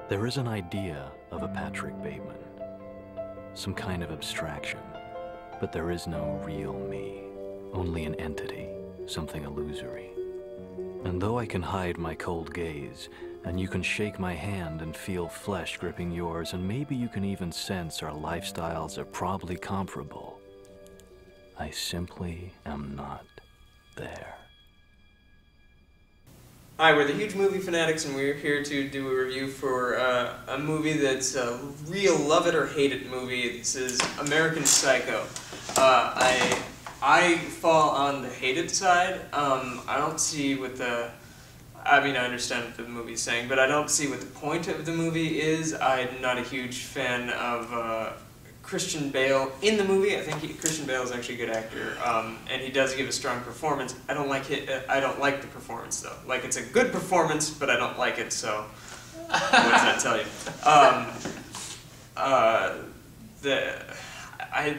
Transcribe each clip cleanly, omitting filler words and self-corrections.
There is an idea of a Patrick Bateman, some kind of abstraction, but there is no real me, only an entity, something illusory. And though I can hide my cold gaze, and you can shake my hand and feel flesh gripping yours, and maybe you can even sense our lifestyles are probably comparable, I simply am not there. Hi, we're the Huge Movie Fanatics, and we're here to do a review for a movie that's a real love it or hate it movie. This is American Psycho. I fall on the hated side. I don't see what the... I mean, I understand what the movie's saying, but I don't see what the point of the movie is. I'm not a huge fan of Christian Bale in the movie. I think Christian Bale is actually a good actor, and he does give a strong performance. I don't like the performance though. Like, it's a good performance, but I don't like it. So, what does that tell you?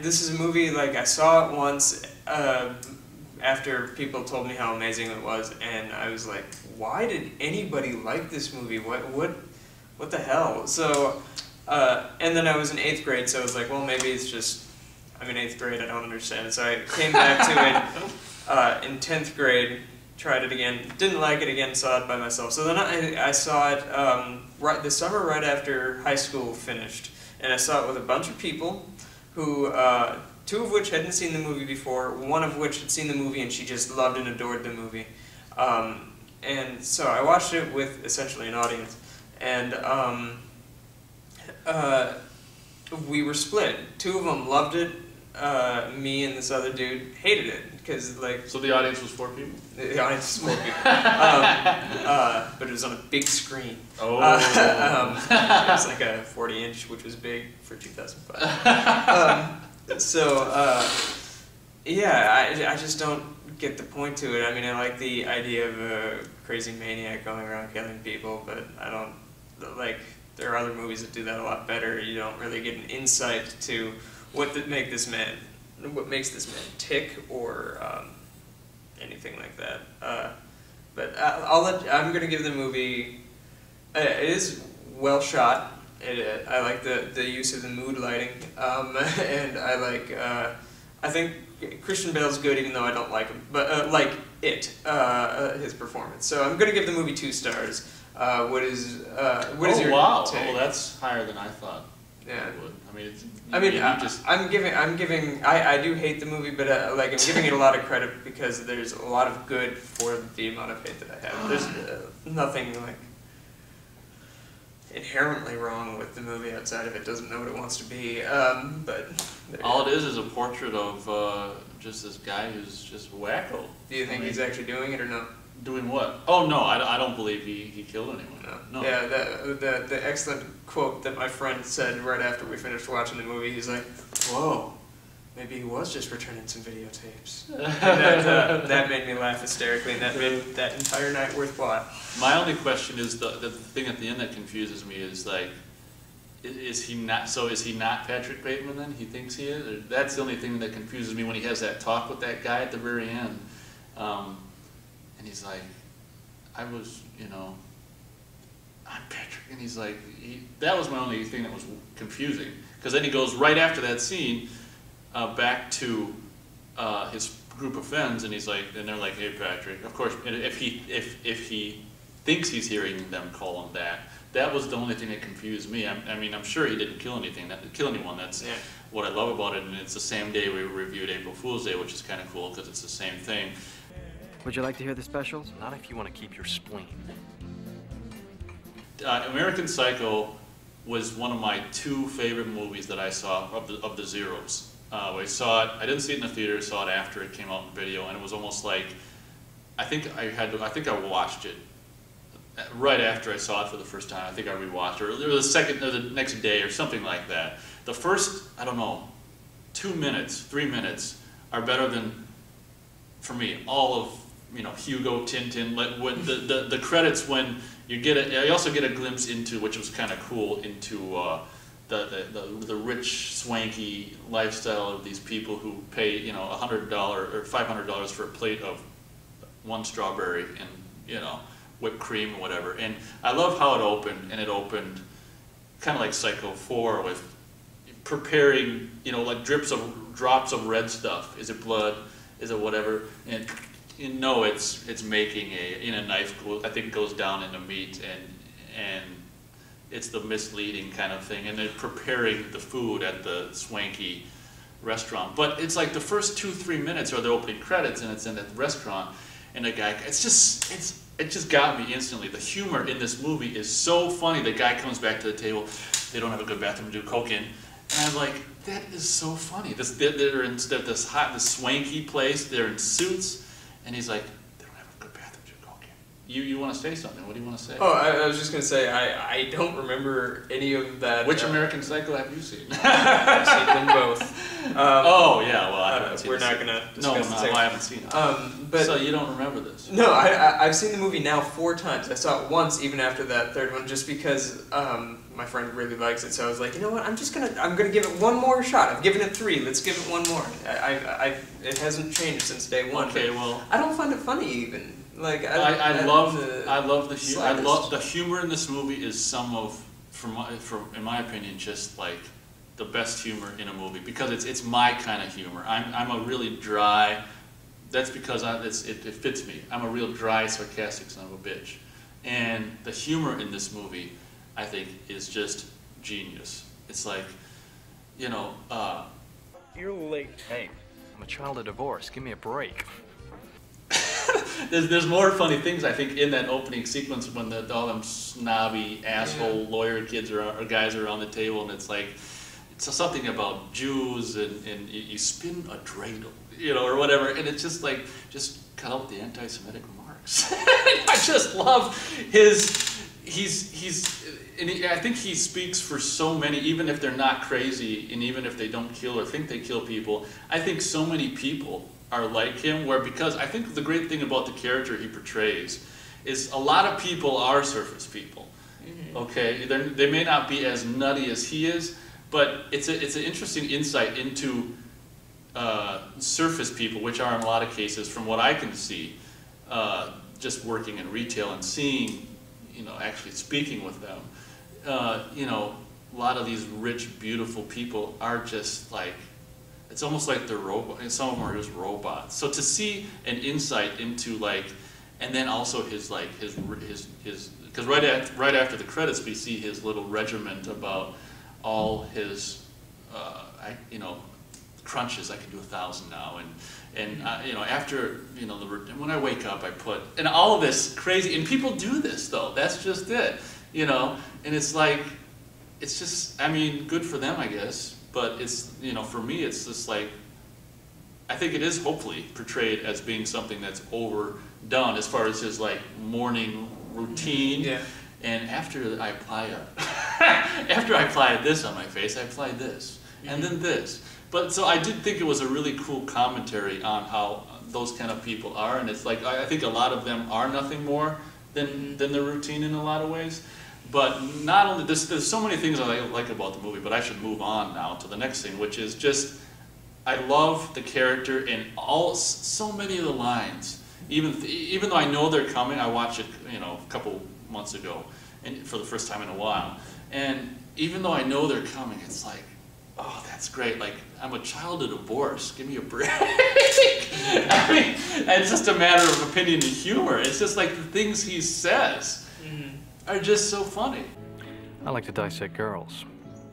This is a movie, like, I saw it once after people told me how amazing it was, and I was like, why did anybody like this movie? What the hell? So. And then I was in 8th grade, so I was like, well, maybe it's just, I'm in 8th grade, I don't understand. So I came back to it in 10th grade, tried it again, didn't like it again, saw it by myself. So then I saw it the summer right after high school finished, and I saw it with a bunch of people who, 2 of which hadn't seen the movie before, 1 of which had seen the movie and she just loved and adored the movie. And so I watched it with essentially an audience, and we were split. 2 of them loved it. Me and this other dude hated it because, like. So the audience was 4 people. The audience was 4 people, but it was on a big screen. Oh. It was like a 40-inch, which was big for 2005. Yeah, I just don't get the point to it. I mean, I like the idea of a crazy maniac going around killing people, but I don't like. There are other movies that do that a lot better. You don't really get an insight to what makes this man tick, or anything like that. But I'm gonna give the movie. It is well shot. I like the use of the mood lighting, and I like. I think Christian Bale's good, even though I don't like him. But his performance. So I'm gonna give the movie 2 stars. What is your take? Oh, that's higher than I thought. Yeah. It would. I mean, I do hate the movie, but like, I'm giving it a lot of credit because there's a lot of good for the amount of hate that I have. There's nothing like inherently wrong with the movie outside of it doesn't know what it wants to be. But all it is a portrait of just this guy who's just wacko. Do you think he's actually doing it or no? Doing what? Oh no, I don't believe he killed anyone. No. Yeah, the excellent quote that my friend said right after we finished watching the movie. He's like, "Whoa, maybe he was just returning some videotapes." And that made me laugh hysterically, and that made that entire night worthwhile. My only question is the thing at the end that confuses me is, like, is he not? So is he not Patrick Bateman then? He thinks he is. Or that's the only thing that confuses me when he has that talk with that guy at the very end. And he's like, I'm Patrick. And he's like, that was my only thing that was confusing. Because then he goes right after that scene back to his group of friends, and he's like, and they're like, hey, Patrick. Of course, if he thinks he's hearing them call him that, that was the only thing that confused me. I mean, I'm sure he didn't kill anything, That's what I love about it, and it's the same day we reviewed April Fool's Day, which is kind of cool because it's the same thing. Would you like to hear the specials? Not if you want to keep your spleen. American Psycho was one of my 2 favorite movies that I saw of the Zeros. I saw it. I didn't see it in the theater. Saw it after it came out in video, and it was almost like I think I watched it right after I saw it for the first time. I think I rewatched it, or the next day, or something like that. The first, I don't know, 2 minutes, 3 minutes are better than, for me, all of. Hugo, Tintin, when the credits, when you also get a glimpse into, which was kind of cool, into the rich, swanky lifestyle of these people who pay $100 or $500 for a plate of 1 strawberry and whipped cream or whatever. And I love how it opened, and it opened kind of like Psycho 4 with preparing, you know, like drops of red stuff. Is it blood? Is it whatever? And you know, it's making a knife. I think it goes down into meat, and it's the misleading kind of thing. And they're preparing the food at the swanky restaurant. But it's like the first 2-3 minutes are the opening credits, and it's in that restaurant, and the guy. It just got me instantly. The humor in this movie is so funny. The guy comes back to the table. They don't have a good bathroom to do coke in. And I'm like, that is so funny. They're in this swanky place. They're in suits, and he's like, they don't have a good bathroom to do coke in. You want to say something? What do you want to say? Oh, I was just gonna say I don't remember any of that. Which American Psycho have you seen? I've seen them both. Oh yeah, well I haven't seen we're it. not gonna discuss No, I haven't seen it. But so you don't remember this? No, I've seen the movie now 4 times. I saw it once, even after that third one, just because my friend really likes it. So I was like, you know what? I'm gonna give it one more shot. I've given it 3. Let's give it one more. It hasn't changed since day one. Okay, well, I don't find it funny even. Like I love the humor. I love slightest. the humor in this movie is some of, in my opinion, just like the best humor in a movie, because it's my kind of humor. I'm a really dry. That's because it fits me. I'm a real dry, sarcastic son of a bitch, and the humor in this movie, I think, is just genius. It's like, you know. You're late. Hey, I'm a child of divorce. Give me a break. There's more funny things, I think, in that opening sequence when all them snobby asshole lawyer kids or guys are around the table, and it's like, it's something about Jews and you spin a dreidel, you know, or whatever, and it's just like, just cut out the anti-Semitic remarks. I just love I think he speaks for so many, even if they're not crazy, and even if they don't kill or think they kill people. I think so many people are like him, because I think the great thing about the character he portrays is a lot of people are surface people. Mm-hmm. Okay, they may not be as nutty as he is, but it's an interesting insight into surface people, which are in a lot of cases, from what I can see, just working in retail and seeing, you know, actually speaking with them, you know, a lot of these rich, beautiful people are just like, it's almost like they're robots. Some of them are just robots. So to see an insight into, like, and then also his because right after the credits we see his little regiment about all his you know, crunches. I can do 1,000 now, and you know, after, you know, when I wake up I put, and all of this crazy, and people do this though. That's just it, you know. And it's like, it's just, I mean, good for them, I guess. But it's, you know, for me, it's just like, I think it is hopefully portrayed as being something that's overdone as far as his like morning routine. Yeah. And after I apply this on my face, I apply this, and then this. But so I did think it was a really cool commentary on how those kind of people are, and it's like, I think a lot of them are nothing more than the routine in a lot of ways. But not only this, there's so many things I like about the movie, but I should move on now to the next thing, which is just, I love the character and so many of the lines. Even though I know they're coming, I watched it, you know, a couple months ago, and for the first time in a while. And even though I know they're coming, it's like, oh, that's great. Like, I'm a child of divorce. Give me a break. I mean, it's just a matter of opinion and humor. It's just like the things he says are just so funny. I like to dissect girls.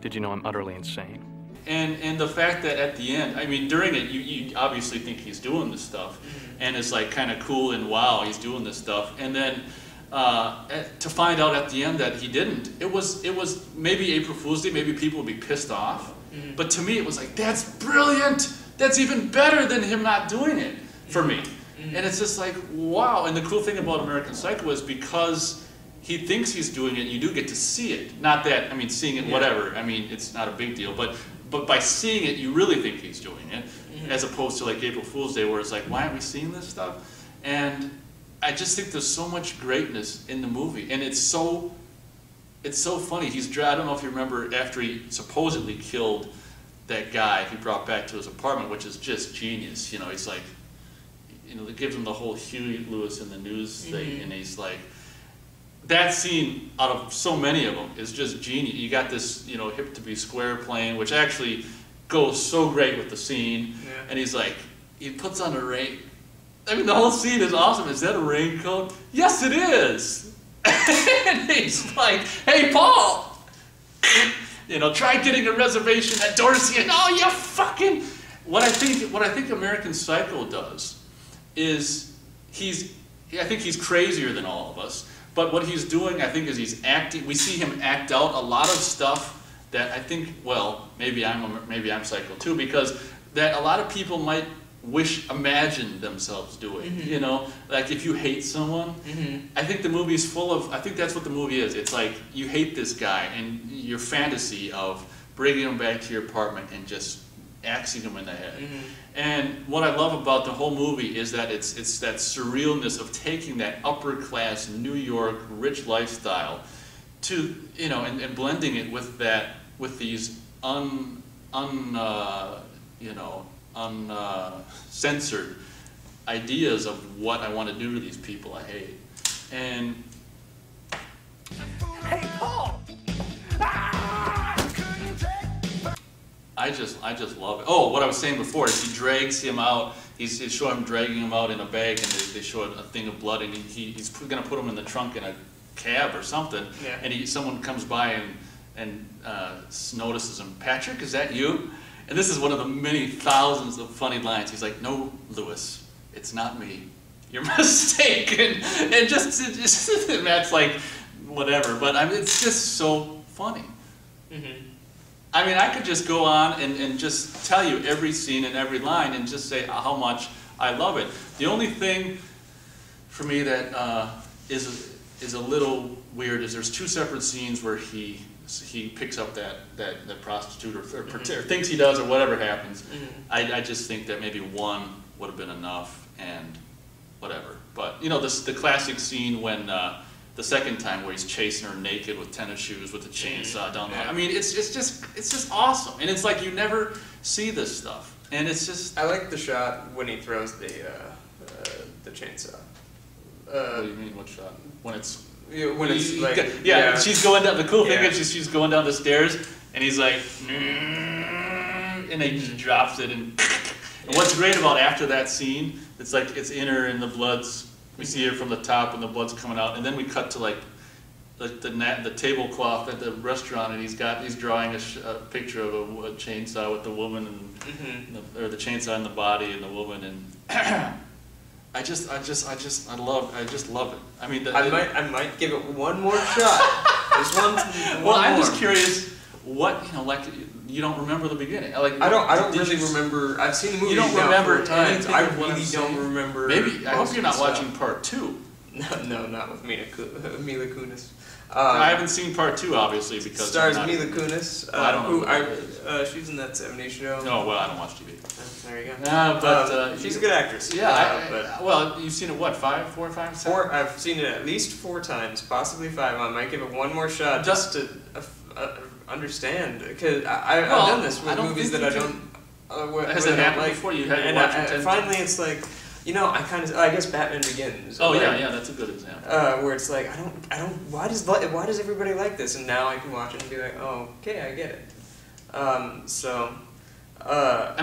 Did you know I'm utterly insane? And the fact that at the end, I mean, during it, you obviously think he's doing this stuff, and it's like kind of cool and wow, he's doing this stuff. And then to find out at the end that he didn't, it was maybe April Fool's Day, maybe people would be pissed off. But to me, it was like, that's brilliant. That's even better than him not doing it for me. And it's just like, wow. And the cool thing about American Psycho is because he thinks he's doing it, you do get to see it. Not that, I mean, seeing it, whatever. I mean, it's not a big deal. But by seeing it, you really think he's doing it, as opposed to like April Fool's Day, where it's like, why aren't we seeing this stuff? And I just think there's so much greatness in the movie, and it's so funny. I don't know if you remember, after he supposedly killed that guy, he brought back to his apartment, which is just genius. You know, he's like, you know, it gives him the whole Huey Lewis in the News thing, and he's like, that scene, out of so many of them, is just genius. You got this, you know, hip to be square playing, which actually goes so great with the scene. Yeah. And he's like, he puts on a rain. I mean, the whole scene is awesome. Is that a raincoat? Yes, it is. And he's like, hey, Paul, you know, try getting a reservation at Dorsey. And oh, you fucking. What I think American Psycho does is I think he's crazier than all of us. But what he's doing, I think, is he's acting. We see him act out a lot of stuff that I think, well, maybe I'm psycho too, because that a lot of people might imagine themselves doing. Mm-hmm. You know, like if you hate someone, Mm-hmm. I think the movie's full of. I think that's what the movie is. It's like you hate this guy, and your fantasy of bringing him back to your apartment and just axing him in the head. Mm-hmm. And what I love about the whole movie is that it's that surrealness of taking that upper class New York rich lifestyle to, you know, and blending it with these uncensored ideas of what I want to do to these people I hate. And Hey, Paul! I just love it. Oh, what I was saying before is he drags him out. He's showing him dragging him out in a bag, and they show a thing of blood, and he's going to put him in the trunk in a cab or something. Yeah. And someone comes by and notices him. Patrick, is that you? And this is one of the many thousands of funny lines. He's like, "No, Lewis, it's not me. You're mistaken." And just Matt's like, whatever. But I mean, it's just so funny. Mm-hmm. I mean, I could just go on and just tell you every scene and every line and just say how much I love it. The only thing for me that is a little weird is there's two separate scenes where he picks up that prostitute or thinks he does or whatever happens. Mm-hmm. I just think that maybe one would have been enough and whatever. But, you know, the classic scene when the second time where he's chasing her naked with tennis shoes with a chainsaw down the line. I mean, it's just awesome, and it's like you never see this stuff, and it's just. I like the shot when he throws the chainsaw. What do you mean? What shot? When it's. Yeah, when it's like she's going down. The cool thing Yeah. is she's going down the stairs, and he's like, and he just drops it, and what's great about after that scene, it's like it's in her and the blood's. We see her from the top and the blood's coming out, and then we cut to like the tablecloth at the restaurant, and he's drawing a picture of a chainsaw with the woman and Mm-hmm. or the chainsaw in the body and the woman, and I just love it. I mean, I might give it one more shot. There's one. well, I'm more. just curious what, you know, like you don't remember the beginning. Like I don't did really you- remember. I've seen the movie You don't now remember 4 times. anything I of what I'm really don't saying? remember. Maybe I hope you're not most of the watching stuff. part 2. No, not with Mila Kunis. I haven't seen part 2, obviously, because Stars I'm not, Mila Kunis, Well, I don't know who who that is. she's in that '70s show. No, well, I don't watch TV. There you go. But she's a good actress. Yeah, but well, you've seen it what, 4 or 5? 7? I've seen it at least 4 times, possibly 5. I might give it one more shot just to understand, because I've Well, done this I with don't movies think that I you don't. Has where it I happened like, before? You had to and watch it 10 finally, times? it's like, you know, I guess Batman Begins. Oh like, yeah, that's a good example. Where it's like I don't. Why does everybody like this? And now I can watch it and be like, oh, okay, I get it. I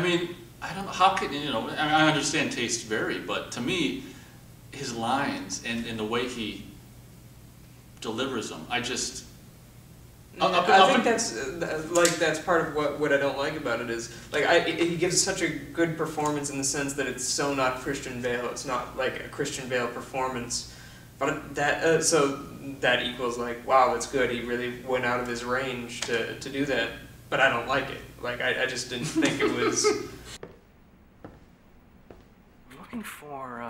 mean, I don't know how can you know. I understand tastes vary, but to me, his lines and the way he delivers them, I just. I think that's part of what I don't like about it is like he gives such a good performance in the sense that it's so not Christian Bale. It's not like a Christian Bale performance, but that so that equals like, wow, that's good. He really went out of his range to do that. But I don't like it. Like I just didn't think it was. I'm looking for,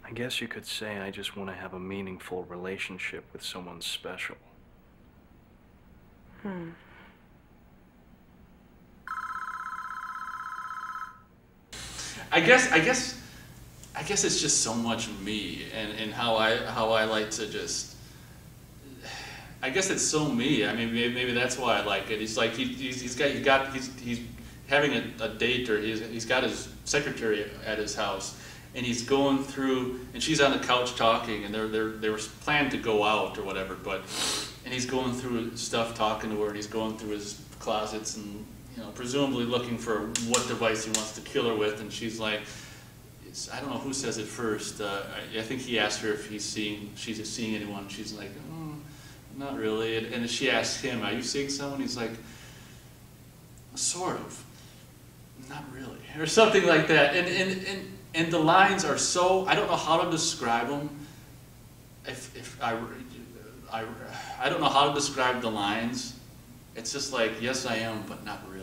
I guess you could say I just want to have a meaningful relationship with someone special. I guess it's just so much me and how I like to just. I guess it's so me. I mean, maybe that's why I like it. He's like he's having a date, or he's got his secretary at his house, and he's going through, and she's on the couch talking, and they were planning to go out or whatever, and he's going through stuff, talking to her, and he's going through his closets and, you know, presumably looking for what device he wants to kill her with, and she's like, I don't know who says it first. I think he asked her if she's seeing anyone. She's like, oh, not really. And she asks him, are you seeing someone? He's like, sort of, not really, or something like that. And the lines are so, I don't know how to describe them. I don't know how to describe the lines. It's just like, yes, I am, but not really.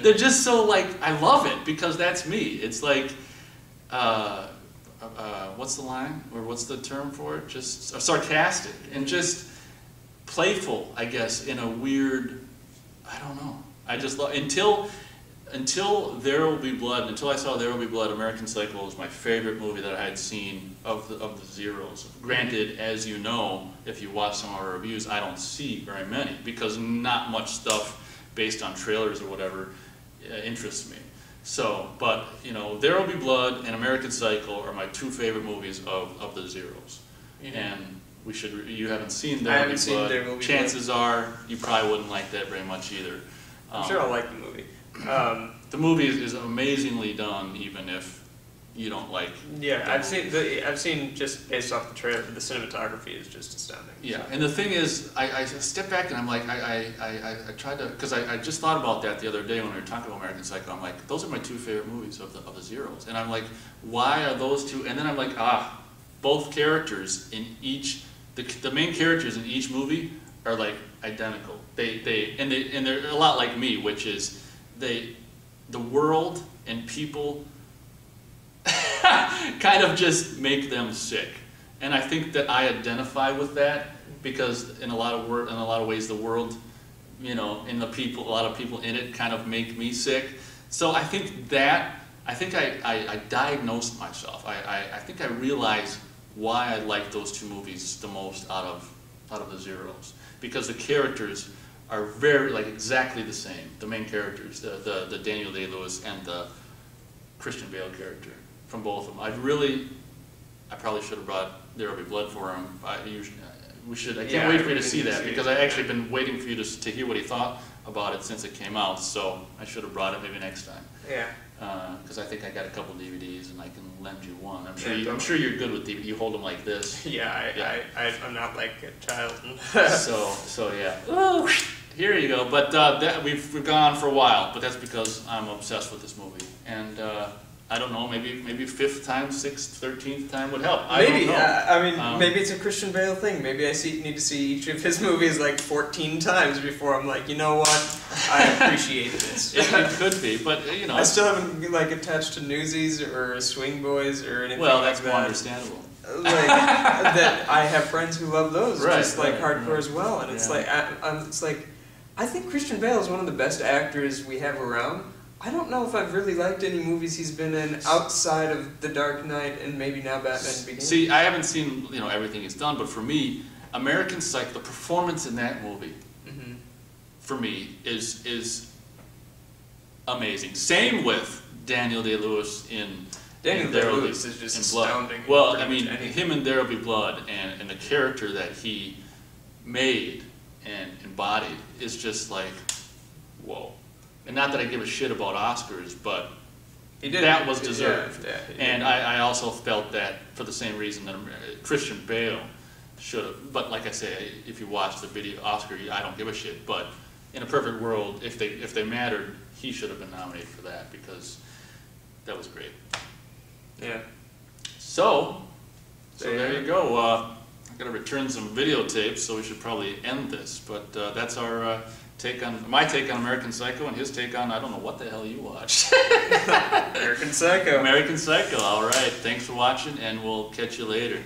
They're just so like, I love it because that's me. It's like, what's the line, or what's the term for it? Just sarcastic and just playful, I guess, in a weird, I don't know. I just love, until There Will Be Blood, until I saw There Will Be Blood, American Psycho was my favorite movie that I had seen of the Zeros. Granted, as you know, if you watch some of our reviews, I don't see very many because not much stuff based on trailers or whatever interests me. So, but, you know, There Will Be Blood and American Psycho are my two favorite movies of the Zeros. Mm-hmm. And we should, you haven't seen There Will Be Blood. There Will Be Chances are you probably wouldn't like that very much either. I'm sure I'll like the movie. The movie is amazingly done, even if you don't like. Yeah, I've seen just based off the trailer, the cinematography is just astounding. Yeah, and the thing is, I step back and I'm like, I tried to, because I just thought about that the other day when we were talking about American Psycho. I'm like, those are my two favorite movies of the Zeros, and I'm like, why are those two? And then I'm like, both characters in each, the main characters in each movie are like identical. And they're a lot like me, which is the world and people kind of just make them sick. And I think that I identify with that because in a lot of ways the world, you know, and the people, a lot of people in it kind of make me sick. So I think I diagnosed myself. I think I realized why I like those two movies the most out of the Zeros, because the characters are very, like, exactly the same. The main characters, the Daniel Day-Lewis and the Christian Bale character from both of them. I probably should have brought There Will Be Blood for him. I can't wait for you to see that, because I actually been waiting for you to hear what he thought about it since it came out. So I should have brought it maybe next time. Yeah. Because I think I got a couple DVDs and I can lend you one. I'm sure you're good with DVD. You hold them like this. Yeah, I'm not like a child. so yeah. Ooh, here you go. But we've gone on for a while, but that's because I'm obsessed with this movie. And I don't know, maybe 5th time, 6th, 13th time would help. Maybe. I mean, maybe it's a Christian Bale thing. Maybe I need to see each of his movies like 14 times before I'm like, you know what? I appreciate this. It could be, but you know. I still haven't like attached to Newsies or Swing Boys or anything like that. Well, that's more understandable. Like that, I have friends who love those just like hardcore as well, and it's like I think Christian Bale is one of the best actors we have around. I don't know if I've really liked any movies he's been in outside of The Dark Knight and maybe now Batman Begins. See, I haven't seen everything he's done, but for me, American Psycho, the performance in that movie, for me, is amazing. Same with Daniel Day-Lewis in Daniel Day-Lewis is just astounding. Well, I mean, him in There Will Be Blood and the character that he made and embodied is just like, whoa. And not that I give a shit about Oscars, but that was deserved. Yeah, and I also felt that for the same reason that Christian Bale should have. But like I say, if you watch the video Oscar, I don't give a shit. But in a perfect world, if they mattered, he should have been nominated for that because that was great. Yeah. So there you go. I'm gonna return some videotapes, so we should probably end this. But that's our. My take on American Psycho and his take on, I don't know what the hell you watched. American Psycho. American Psycho, all right. Thanks for watching, and we'll catch you later.